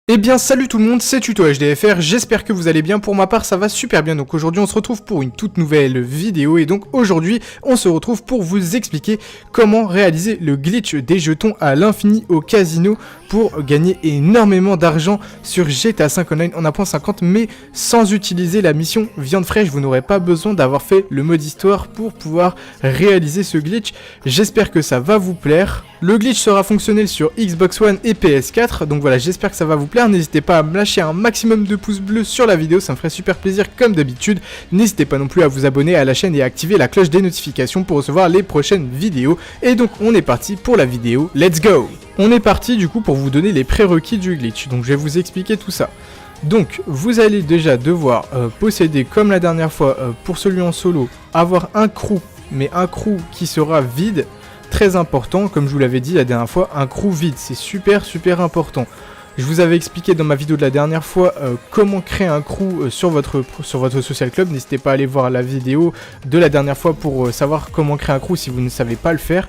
Eh bien salut tout le monde, c'est Tuto HDFR, j'espère que vous allez bien, pour ma part ça va super bien, donc aujourd'hui on se retrouve pour une toute nouvelle vidéo et donc aujourd'hui on se retrouve pour vous expliquer comment réaliser le glitch des jetons à l'infini au casino pour gagner énormément d'argent sur GTA 5 Online en 1.50 mais sans utiliser la mission viande fraîche. Vous n'aurez pas besoin d'avoir fait le mode histoire pour pouvoir réaliser ce glitch, j'espère que ça va vous plaire. Le glitch sera fonctionnel sur Xbox One et PS4, donc voilà, j'espère que ça va vous plaire. N'hésitez pas à me lâcher un maximum de pouces bleus sur la vidéo, ça me ferait super plaisir comme d'habitude. N'hésitez pas non plus à vous abonner à la chaîne et à activer la cloche des notifications pour recevoir les prochaines vidéos. Et donc on est parti pour la vidéo, let's go! On est parti du coup pour vous donner les prérequis du glitch, donc je vais vous expliquer tout ça. Donc vous allez déjà devoir posséder, comme la dernière fois pour celui en solo, avoir un crew, mais un crew qui sera vide. Très important, comme je vous l'avais dit la dernière fois, un crew vide, c'est super important. Je vous avais expliqué dans ma vidéo de la dernière fois comment créer un crew sur votre social club. N'hésitez pas à aller voir la vidéo de la dernière fois pour savoir comment créer un crew si vous ne savez pas le faire.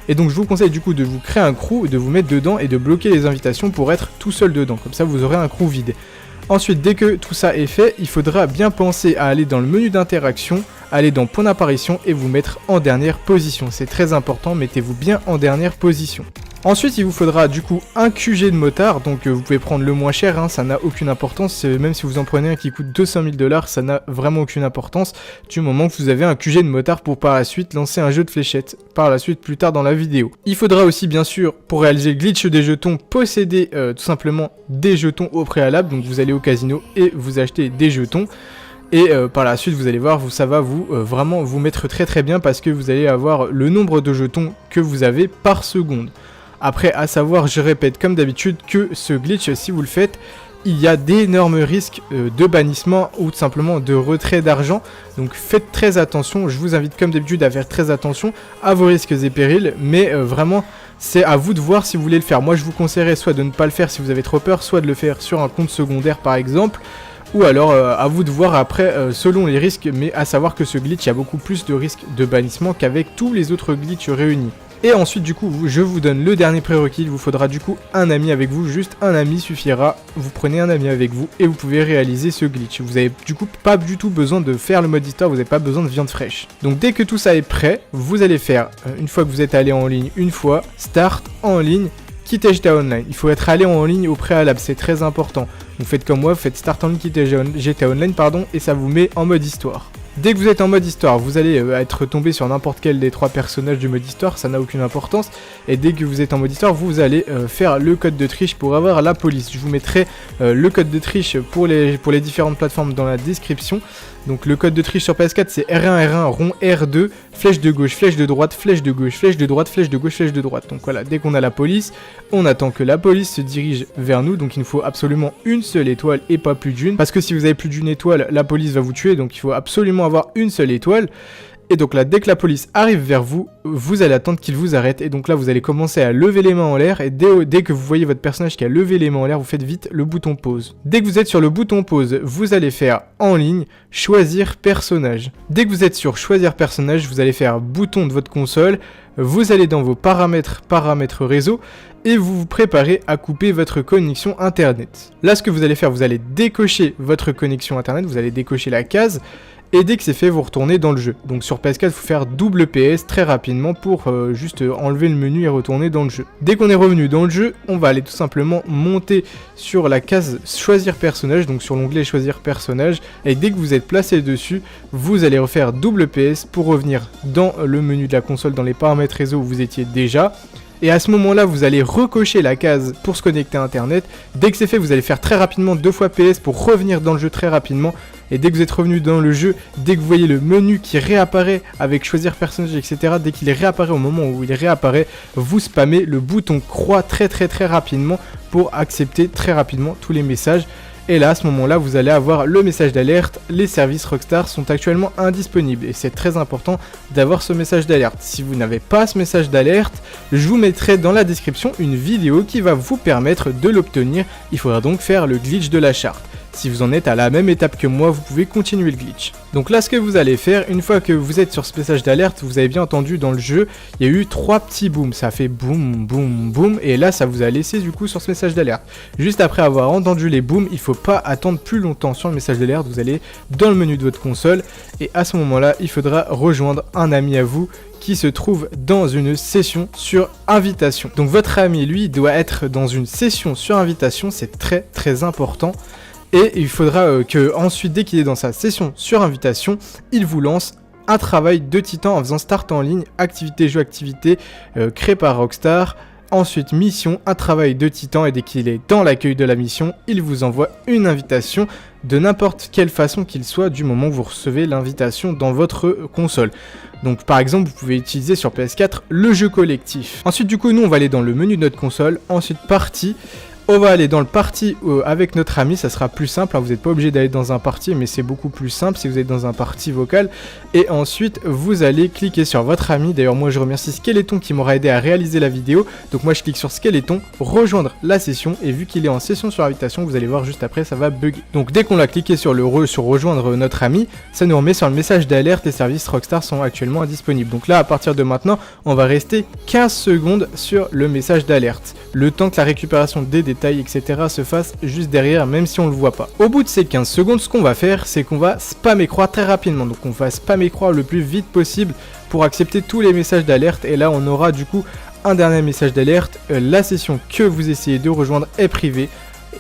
Et donc je vous conseille du coup de vous créer un crew, de vous mettre dedans et de bloquer les invitations pour être tout seul dedans. Comme ça vous aurez un crew vide. Ensuite, dès que tout ça est fait, il faudra bien penser à aller dans le menu d'interaction, aller dans point d'apparition et vous mettre en dernière position. C'est très important, mettez-vous bien en dernière position. Ensuite, il vous faudra du coup un QG de motard, donc vous pouvez prendre le moins cher, ça n'a aucune importance, même si vous en prenez un qui coûte 200 000 $, ça n'a vraiment aucune importance, du moment que vous avez un QG de motard pour par la suite lancer un jeu de fléchettes, par la suite plus tard dans la vidéo. Il faudra aussi bien sûr, pour réaliser le glitch des jetons, posséder tout simplement des jetons au préalable, donc vous allez au casino et vous achetez des jetons. Et par la suite vous allez voir, ça va vraiment vous mettre très bien parce que vous allez avoir le nombre de jetons que vous avez par seconde. Après, à savoir, je répète comme d'habitude que ce glitch, si vous le faites, il y a d'énormes risques de bannissement ou tout simplement de retrait d'argent. Donc faites très attention, je vous invite comme d'habitude à faire très attention à vos risques et périls. Mais vraiment, c'est à vous de voir si vous voulez le faire. Moi je vous conseillerais soit de ne pas le faire si vous avez trop peur, soit de le faire sur un compte secondaire par exemple. Ou alors à vous de voir après selon les risques, mais à savoir que ce glitch, il y a beaucoup plus de risques de bannissement qu'avec tous les autres glitches réunis. Et ensuite du coup je vous donne le dernier prérequis, il vous faudra du coup un ami avec vous, juste un ami suffira, vous prenez un ami avec vous et vous pouvez réaliser ce glitch. Vous avez du coup pas du tout besoin de faire le mode histoire, vous n'avez pas besoin de viande fraîche. Donc dès que tout ça est prêt, vous allez faire, une fois que vous êtes allé en ligne une fois, start en ligne, quitter GTA Online. Il faut être allé en ligne au préalable, c'est très important. Vous faites comme moi, vous faites start en ligne, quitter GTA Online et ça vous met en mode histoire. Dès que vous êtes en mode histoire, vous allez être tombé sur n'importe quel des 3 personnages du mode histoire, ça n'a aucune importance. Et dès que vous êtes en mode histoire, vous allez faire le code de triche pour avoir la police. Je vous mettrai le code de triche pour les différentes plateformes dans la description. Donc le code de triche sur PS4 c'est R1, R1, rond, R2, flèche de gauche, flèche de droite, flèche de gauche, flèche de droite, flèche de gauche, flèche de droite. Donc voilà, dès qu'on a la police, on attend que la police se dirige vers nous. Donc il nous faut absolument une seule étoile et pas plus d'une. Parce que si vous avez plus d'une étoile, la police va vous tuer. Donc il faut absolument avoir une seule étoile. Et donc là, dès que la police arrive vers vous, vous allez attendre qu'il vous arrête. Et donc là, vous allez commencer à lever les mains en l'air. Et dès que vous voyez votre personnage qui a levé les mains en l'air, vous faites vite le bouton pause. Dès que vous êtes sur le bouton pause, vous allez faire en ligne, choisir personnage. Dès que vous êtes sur choisir personnage, vous allez faire bouton de votre console. Vous allez dans vos paramètres réseau. Et vous vous préparez à couper votre connexion internet. Là, ce que vous allez faire, vous allez décocher votre connexion internet. Vous allez décocher la case. Et dès que c'est fait, vous retournez dans le jeu. Donc sur PS4, il faut faire double PS très rapidement pour juste enlever le menu et retourner dans le jeu. Dès qu'on est revenu dans le jeu, on va aller tout simplement monter sur la case choisir personnage, donc sur l'onglet choisir personnage. Et dès que vous êtes placé dessus, vous allez refaire double PS pour revenir dans le menu de la console, dans les paramètres réseau où vous étiez déjà. Et à ce moment-là, vous allez recocher la case pour se connecter à Internet. Dès que c'est fait, vous allez faire très rapidement 2 fois PS pour revenir dans le jeu très rapidement. Et dès que vous êtes revenu dans le jeu, dès que vous voyez le menu qui réapparaît avec choisir personnage, etc. Dès qu'il réapparaît au moment où il réapparaît, vous spammez le bouton croix très rapidement pour accepter très rapidement tous les messages. Et là, à ce moment-là, vous allez avoir le message d'alerte. Les services Rockstar sont actuellement indisponibles. Et c'est très important d'avoir ce message d'alerte. Si vous n'avez pas ce message d'alerte, je vous mettrai dans la description une vidéo qui va vous permettre de l'obtenir. Il faudra donc faire le glitch de la charte. Si vous en êtes à la même étape que moi, vous pouvez continuer le glitch. Donc là, ce que vous allez faire, une fois que vous êtes sur ce message d'alerte, vous avez bien entendu dans le jeu, il y a eu 3 petits booms. Ça a fait boum, boum, boum, et là, ça vous a laissé du coup sur ce message d'alerte. Juste après avoir entendu les booms, il ne faut pas attendre plus longtemps sur le message d'alerte. Vous allez dans le menu de votre console, et à ce moment-là, il faudra rejoindre un ami à vous qui se trouve dans une session sur invitation. Donc votre ami, lui, doit être dans une session sur invitation, c'est très très important. Et il faudra que ensuite, dès qu'il est dans sa session sur invitation, il vous lance un travail de titan en faisant start en ligne, activité, jeu, activité, créé par Rockstar. Ensuite, mission, un travail de titan, et dès qu'il est dans l'accueil de la mission, il vous envoie une invitation de n'importe quelle façon qu'il soit, du moment où vous recevez l'invitation dans votre console. Donc par exemple, vous pouvez utiliser sur PS4 le jeu collectif. Ensuite du coup, nous on va aller dans le menu de notre console, ensuite partie. On va aller dans le party avec notre ami, ça sera plus simple, hein, vous n'êtes pas obligé d'aller dans un party, mais c'est beaucoup plus simple si vous êtes dans un party vocal. Et ensuite, vous allez cliquer sur votre ami. D'ailleurs, moi je remercie Skeleton qui m'aura aidé à réaliser la vidéo. Donc moi je clique sur Skeleton, rejoindre la session, et vu qu'il est en session sur invitation, vous allez voir juste après, ça va bugger. Donc dès qu'on a cliqué sur rejoindre notre ami, ça nous remet sur le message d'alerte, les services Rockstar sont actuellement indisponibles. Donc là, à partir de maintenant, on va rester 15 secondes sur le message d'alerte. Le temps que la récupération des détails, etc. se fasse juste derrière, même si on le voit pas. Au bout de ces 15 secondes, ce qu'on va faire, c'est qu'on va spammer croix très rapidement. Donc on va spammer croix le plus vite possible pour accepter tous les messages d'alerte. Et là, on aura du coup un dernier message d'alerte. La session que vous essayez de rejoindre est privée,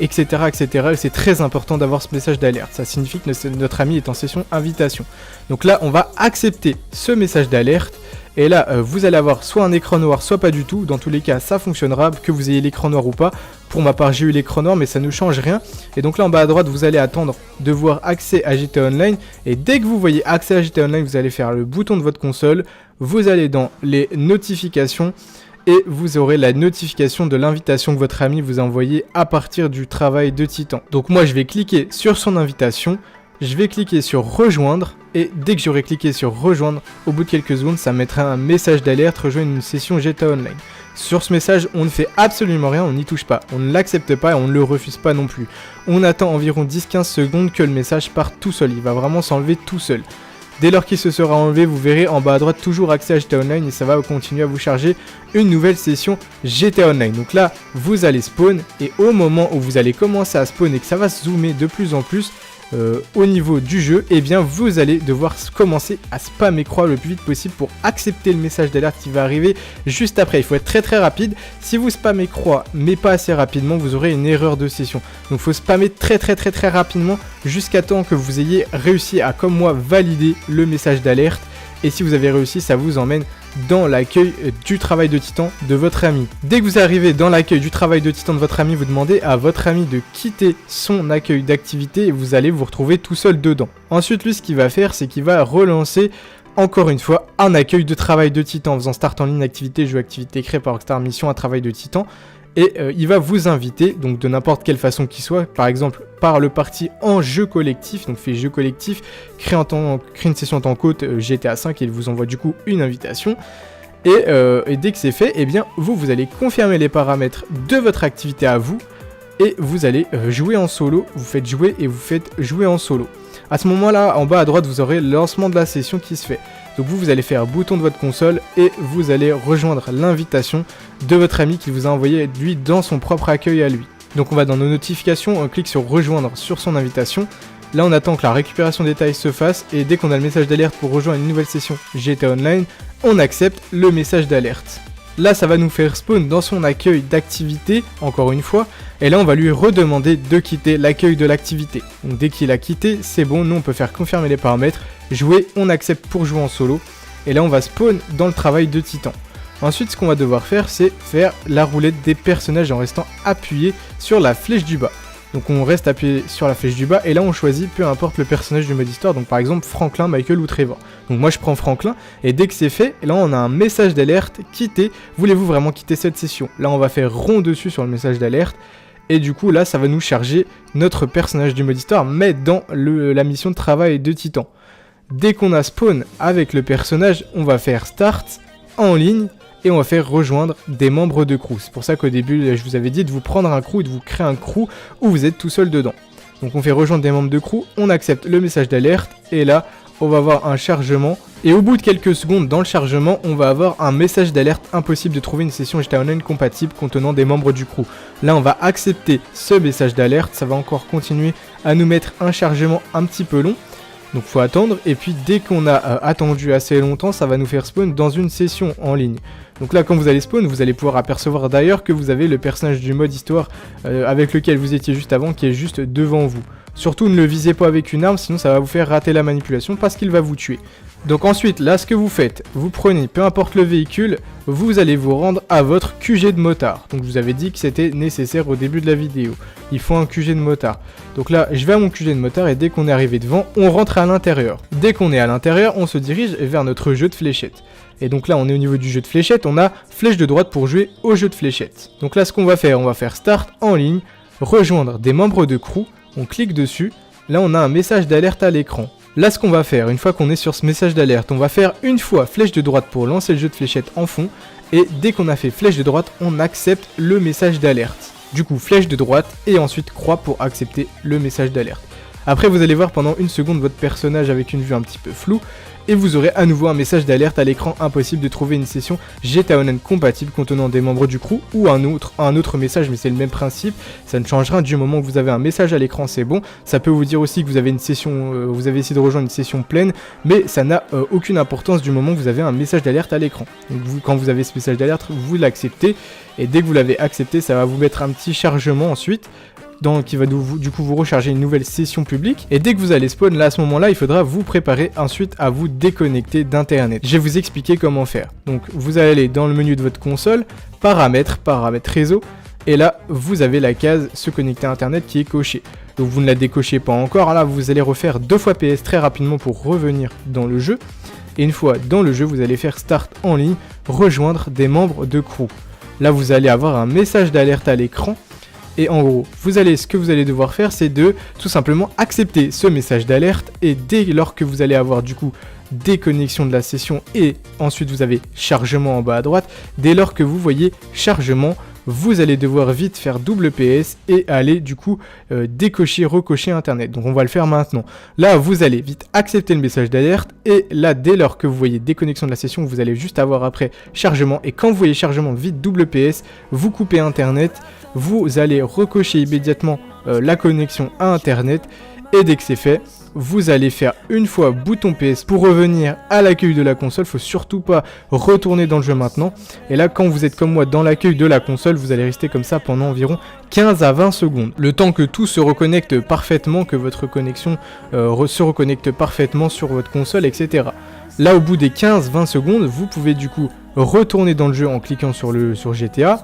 etc. etc. Et c'est très important d'avoir ce message d'alerte. Ça signifie que notre ami est en session invitation. Donc là, on va accepter ce message d'alerte. Et là, vous allez avoir soit un écran noir, soit pas du tout. Dans tous les cas, ça fonctionnera, que vous ayez l'écran noir ou pas. Pour ma part, j'ai eu l'écran noir, mais ça ne change rien. Et donc là, en bas à droite, vous allez attendre de voir accès à GTA Online. Et dès que vous voyez accès à GTA Online, vous allez faire le bouton de votre console. Vous allez dans les notifications. Et vous aurez la notification de l'invitation que votre ami vous a envoyée à partir du travail de Titan. Donc moi, je vais cliquer sur son invitation. Je vais cliquer sur rejoindre, et dès que j'aurai cliqué sur rejoindre, au bout de quelques secondes, ça mettra un message d'alerte, rejoindre une session GTA Online. Sur ce message, on ne fait absolument rien, on n'y touche pas, on ne l'accepte pas et on ne le refuse pas non plus. On attend environ 10-15 secondes que le message parte tout seul, il va vraiment s'enlever tout seul. Dès lors qu'il se sera enlevé, vous verrez en bas à droite toujours accès à GTA Online et ça va continuer à vous charger une nouvelle session GTA Online. Donc là, vous allez spawn, et au moment où vous allez commencer à spawn et que ça va se zoomer de plus en plus, au niveau du jeu, et bien vous allez devoir commencer à spammer croix le plus vite possible pour accepter le message d'alerte qui va arriver juste après. Il faut être très très rapide. Si vous spammez croix mais pas assez rapidement, vous aurez une erreur de session. Donc il faut spammer très rapidement jusqu'à temps que vous ayez réussi à, comme moi, valider le message d'alerte. Et si vous avez réussi, ça vous emmène dans l'accueil du travail de Titan de votre ami. Dès que vous arrivez dans l'accueil du travail de Titan de votre ami, vous demandez à votre ami de quitter son accueil d'activité et vous allez vous retrouver tout seul dedans. Ensuite, lui, ce qu'il va faire, c'est qu'il va relancer encore une fois un accueil de travail de Titan en faisant start en ligne, activité, jeu, activité créée par Rockstar, mission, un travail de Titan. Et il va vous inviter, donc de n'importe quelle façon qu'il soit, par exemple par le parti en jeu collectif, donc fait jeu collectif, crée une session en tant qu'hôte GTA 5 et il vous envoie du coup une invitation. Et dès que c'est fait, eh bien vous allez confirmer les paramètres de votre activité à vous et vous allez jouer en solo, vous faites jouer et vous faites jouer en solo. À ce moment-là, en bas à droite, vous aurez le lancement de la session qui se fait. Donc vous allez faire bouton de votre console et vous allez rejoindre l'invitation de votre ami qui vous a envoyé lui dans son propre accueil à lui. Donc on va dans nos notifications, on clique sur rejoindre sur son invitation. Là on attend que la récupération des détails se fasse et dès qu'on a le message d'alerte pour rejoindre une nouvelle session GTA Online, on accepte le message d'alerte. Là ça va nous faire spawn dans son accueil d'activité, encore une fois, et là on va lui redemander de quitter l'accueil de l'activité. Donc dès qu'il a quitté, c'est bon, nous on peut faire confirmer les paramètres, jouer, on accepte pour jouer en solo, et là on va spawn dans le travail de Titan. Ensuite ce qu'on va devoir faire, c'est faire la roulette des personnages en restant appuyé sur la flèche du bas. Donc on reste appuyé sur la flèche du bas et là on choisit peu importe le personnage du mode histoire, donc par exemple Franklin, Michael ou Trevor. Donc moi je prends Franklin et dès que c'est fait, là on a un message d'alerte, quitter, voulez-vous vraiment quitter cette session? Là on va faire rond dessus sur le message d'alerte et du coup là ça va nous charger notre personnage du mode histoire mais dans la mission de travail de Titan. Dès qu'on a spawn avec le personnage, on va faire start en ligne et on va faire rejoindre des membres de crew. C'est pour ça qu'au début, je vous avais dit de vous prendre un crew et de vous créer un crew où vous êtes tout seul dedans. Donc on fait rejoindre des membres de crew, on accepte le message d'alerte et là on va avoir un chargement. Et au bout de quelques secondes dans le chargement, on va avoir un message d'alerte impossible de trouver une session GTA Online compatible contenant des membres du crew. Là on va accepter ce message d'alerte, ça va encore continuer à nous mettre un chargement un petit peu long. Donc faut attendre et puis dès qu'on a attendu assez longtemps, ça va nous faire spawn dans une session en ligne. Donc là quand vous allez spawn, vous allez pouvoir apercevoir d'ailleurs que vous avez le personnage du mode histoire avec lequel vous étiez juste avant qui est juste devant vous. Surtout ne le visez pas avec une arme, sinon ça va vous faire rater la manipulation parce qu'il va vous tuer. Donc ensuite, là ce que vous faites, vous prenez peu importe le véhicule, vous allez vous rendre à votre QG de motard. Donc je vous avais dit que c'était nécessaire au début de la vidéo. Il faut un QG de motard. Donc là, je vais à mon QG de motard et dès qu'on est arrivé devant, on rentre à l'intérieur. Dès qu'on est à l'intérieur, on se dirige vers notre jeu de fléchettes. Et donc là, on est au niveau du jeu de fléchettes, on a flèche de droite pour jouer au jeu de fléchettes. Donc là, ce qu'on va faire start en ligne, rejoindre des membres de crew, on clique dessus, là on a un message d'alerte à l'écran. Là ce qu'on va faire, une fois qu'on est sur ce message d'alerte, on va faire une fois flèche de droite pour lancer le jeu de fléchettes en fond, et dès qu'on a fait flèche de droite, on accepte le message d'alerte. Du coup flèche de droite et ensuite croix pour accepter le message d'alerte. Après vous allez voir pendant une seconde votre personnage avec une vue un petit peu floue, et vous aurez à nouveau un message d'alerte à l'écran, impossible de trouver une session GTA Online compatible contenant des membres du crew ou un autre message, mais c'est le même principe, ça ne change rien du moment où vous avez un message à l'écran, c'est bon. Ça peut vous dire aussi que vous avez une session, vous avez essayé de rejoindre une session pleine, mais ça n'a aucune importance du moment où vous avez un message d'alerte à l'écran. Donc quand vous avez ce message d'alerte, vous l'acceptez, et dès que vous l'avez accepté, ça va vous mettre un petit chargement ensuite, qui va du coup vous recharger une nouvelle session publique. Et dès que vous allez spawn, là à ce moment là il faudra vous préparer ensuite à vous déconnecter d'internet. Je vais vous expliquer comment faire. Donc vous allez aller dans le menu de votre console, paramètres réseau, et là vous avez la case se connecter à internet qui est cochée. Donc vous ne la décochez pas encore, là vous allez refaire 2 fois PS très rapidement pour revenir dans le jeu. Et une fois dans le jeu, vous allez faire start en ligne, rejoindre des membres de crew. Là vous allez avoir un message d'alerte à l'écran. Et en gros, ce que vous allez devoir faire, c'est de tout simplement accepter ce message d'alerte. Et dès lors que vous allez avoir du coup déconnexion de la session et ensuite vous avez chargement en bas à droite, dès lors que vous voyez chargement, vous allez devoir vite faire double PS et aller du coup recocher internet. Donc on va le faire maintenant. Là vous allez vite accepter le message d'alerte et là dès lors que vous voyez déconnexion de la session, vous allez juste avoir après chargement, et quand vous voyez chargement, vite double PS, vous coupez internet, vous allez recocher immédiatement la connexion à internet, et dès que c'est fait, vous allez faire une fois bouton PS pour revenir à l'accueil de la console. Faut surtout pas retourner dans le jeu maintenant. Et là, quand vous êtes comme moi dans l'accueil de la console, vous allez rester comme ça pendant environ 15 à 20 secondes. Le temps que tout se reconnecte parfaitement, que votre connexion se reconnecte parfaitement sur votre console, etc. Là, au bout des 15-20 secondes, vous pouvez du coup retourner dans le jeu en cliquant sur GTA.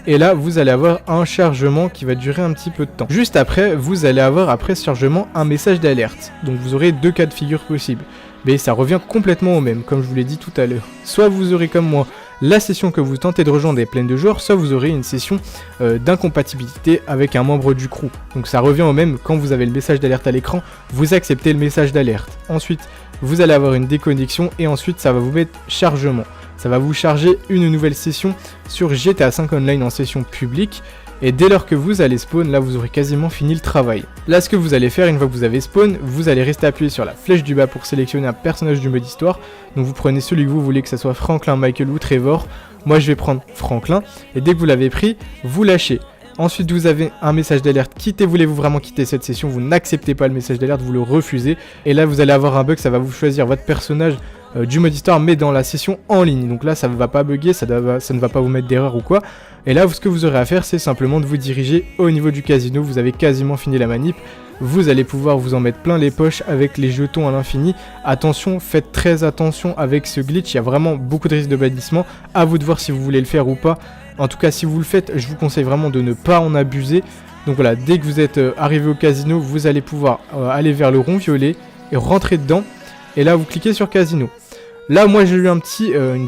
Et là, vous allez avoir un chargement qui va durer un petit peu de temps. Juste après, vous allez avoir après ce chargement un message d'alerte. Donc vous aurez 2 cas de figure possibles. Mais ça revient complètement au même, comme je vous l'ai dit tout à l'heure. Soit vous aurez comme moi la session que vous tentez de rejoindre est pleine de joueurs, soit vous aurez une session d'incompatibilité avec un membre du crew. Donc ça revient au même, quand vous avez le message d'alerte à l'écran, vous acceptez le message d'alerte. Ensuite, vous allez avoir une déconnexion et ensuite ça va vous mettre chargement. Ça va vous charger une nouvelle session sur GTA 5 Online en session publique. Et dès lors que vous allez spawn, là vous aurez quasiment fini le travail. Là ce que vous allez faire une fois que vous avez spawn, vous allez rester appuyé sur la flèche du bas pour sélectionner un personnage du mode histoire. Donc vous prenez celui que vous voulez, que ce soit Franklin, Michael ou Trevor. Moi je vais prendre Franklin. Et dès que vous l'avez pris, vous lâchez. Ensuite vous avez un message d'alerte, quittez, voulez-vous vraiment quitter cette session, vous n'acceptez pas le message d'alerte, vous le refusez. Et là vous allez avoir un bug, ça va vous choisir votre personnage du mode histoire mais dans la session en ligne. Donc là ça ne va pas bugger, ça ne va pas vous mettre d'erreur ou quoi. Et là ce que vous aurez à faire c'est simplement de vous diriger au niveau du casino, vous avez quasiment fini la manip. Vous allez pouvoir vous en mettre plein les poches avec les jetons à l'infini. Attention, faites très attention avec ce glitch, il y a vraiment beaucoup de risques de bannissement. À vous de voir si vous voulez le faire ou pas. En tout cas si vous le faites, je vous conseille vraiment de ne pas en abuser. Donc voilà, dès que vous êtes arrivé au casino, vous allez pouvoir aller vers le rond violet et rentrer dedans. Et là vous cliquez sur casino. Là moi j'ai eu une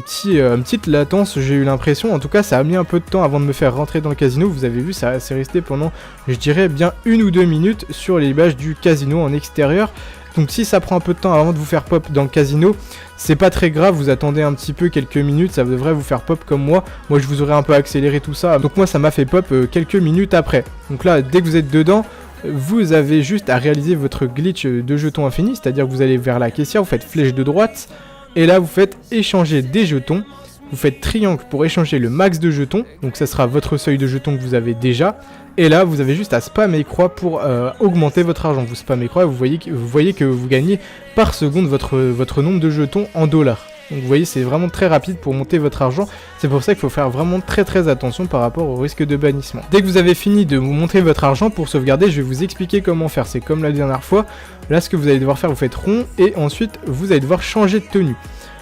petite latence, j'ai eu l'impression, en tout cas ça a mis un peu de temps avant de me faire rentrer dans le casino. Vous avez vu, ça s'est resté pendant, je dirais bien 1 ou 2 minutes sur les images du casino en extérieur. Donc si ça prend un peu de temps avant de vous faire pop dans le casino, c'est pas très grave, vous attendez un petit peu quelques minutes, ça devrait vous faire pop comme moi. Moi je vous aurais un peu accéléré tout ça, donc moi ça m'a fait pop quelques minutes après. Donc là dès que vous êtes dedans, vous avez juste à réaliser votre glitch de jetons infini, c'est-à-dire que vous allez vers la caissière, vous faites flèche de droite, et là vous faites échanger des jetons. Vous faites triangle pour échanger le max de jetons, donc ça sera votre seuil de jetons que vous avez déjà. Et là, vous avez juste à spammer croix pour augmenter votre argent. Vous spammez croix et vous voyez que vous gagnez par seconde votre nombre de jetons en dollars. Donc vous voyez, c'est vraiment très rapide pour monter votre argent. C'est pour ça qu'il faut faire vraiment très attention par rapport au risque de bannissement. Dès que vous avez fini de vous montrer votre argent, pour sauvegarder, je vais vous expliquer comment faire. C'est comme la dernière fois. Là, ce que vous allez devoir faire, vous faites rond et ensuite, vous allez devoir changer de tenue.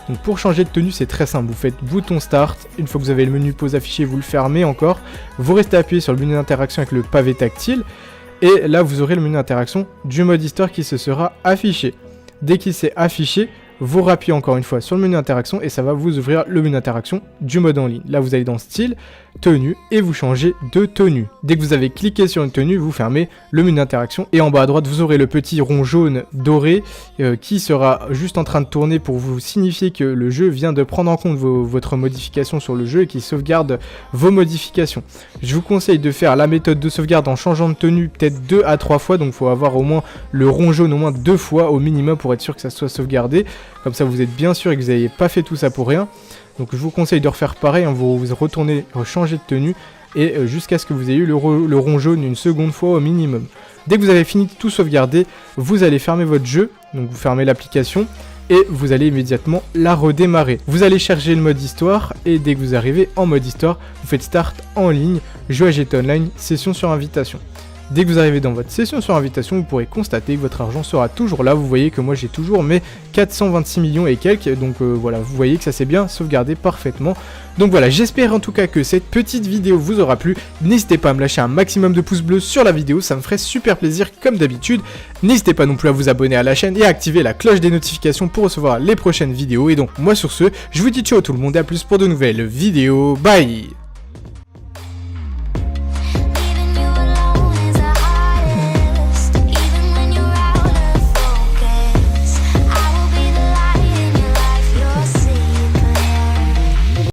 Donc pour changer de tenue, c'est très simple, vous faites bouton start, une fois que vous avez le menu pause affiché, vous le fermez encore, vous restez appuyé sur le menu d'interaction avec le pavé tactile, et là vous aurez le menu d'interaction du mode histoire qui se sera affiché. Dès qu'il s'est affiché, vous rappuyez encore une fois sur le menu d'interaction et ça va vous ouvrir le menu d'interaction du mode en ligne. Là vous allez dans style, tenue et vous changez de tenue. Dès que vous avez cliqué sur une tenue, vous fermez le menu d'interaction et en bas à droite vous aurez le petit rond jaune doré qui sera juste en train de tourner pour vous signifier que le jeu vient de prendre en compte votre modification sur le jeu et qui sauvegarde vos modifications. Je vous conseille de faire la méthode de sauvegarde en changeant de tenue peut-être 2 à 3 fois, donc il faut avoir au moins le rond jaune au moins 2 fois au minimum pour être sûr que ça soit sauvegardé. Comme ça vous êtes bien sûr que vous n'avez pas fait tout ça pour rien. Donc je vous conseille de refaire pareil, vous retournez, changer de tenue et jusqu'à ce que vous ayez eu le rond jaune une seconde fois au minimum. Dès que vous avez fini de tout sauvegarder, vous allez fermer votre jeu, donc vous fermez l'application et vous allez immédiatement la redémarrer. Vous allez charger le mode histoire et dès que vous arrivez en mode histoire, vous faites start en ligne, jeu à GT Online, session sur invitation. Dès que vous arrivez dans votre session sur invitation, vous pourrez constater que votre argent sera toujours là. Vous voyez que moi j'ai toujours mes 426 millions et quelques. Donc voilà, vous voyez que ça s'est bien sauvegardé parfaitement. Donc voilà, j'espère en tout cas que cette petite vidéo vous aura plu. N'hésitez pas à me lâcher un maximum de pouces bleus sur la vidéo, ça me ferait super plaisir comme d'habitude. N'hésitez pas non plus à vous abonner à la chaîne et à activer la cloche des notifications pour recevoir les prochaines vidéos. Et donc moi sur ce, je vous dis ciao tout le monde et à plus pour de nouvelles vidéos. Bye!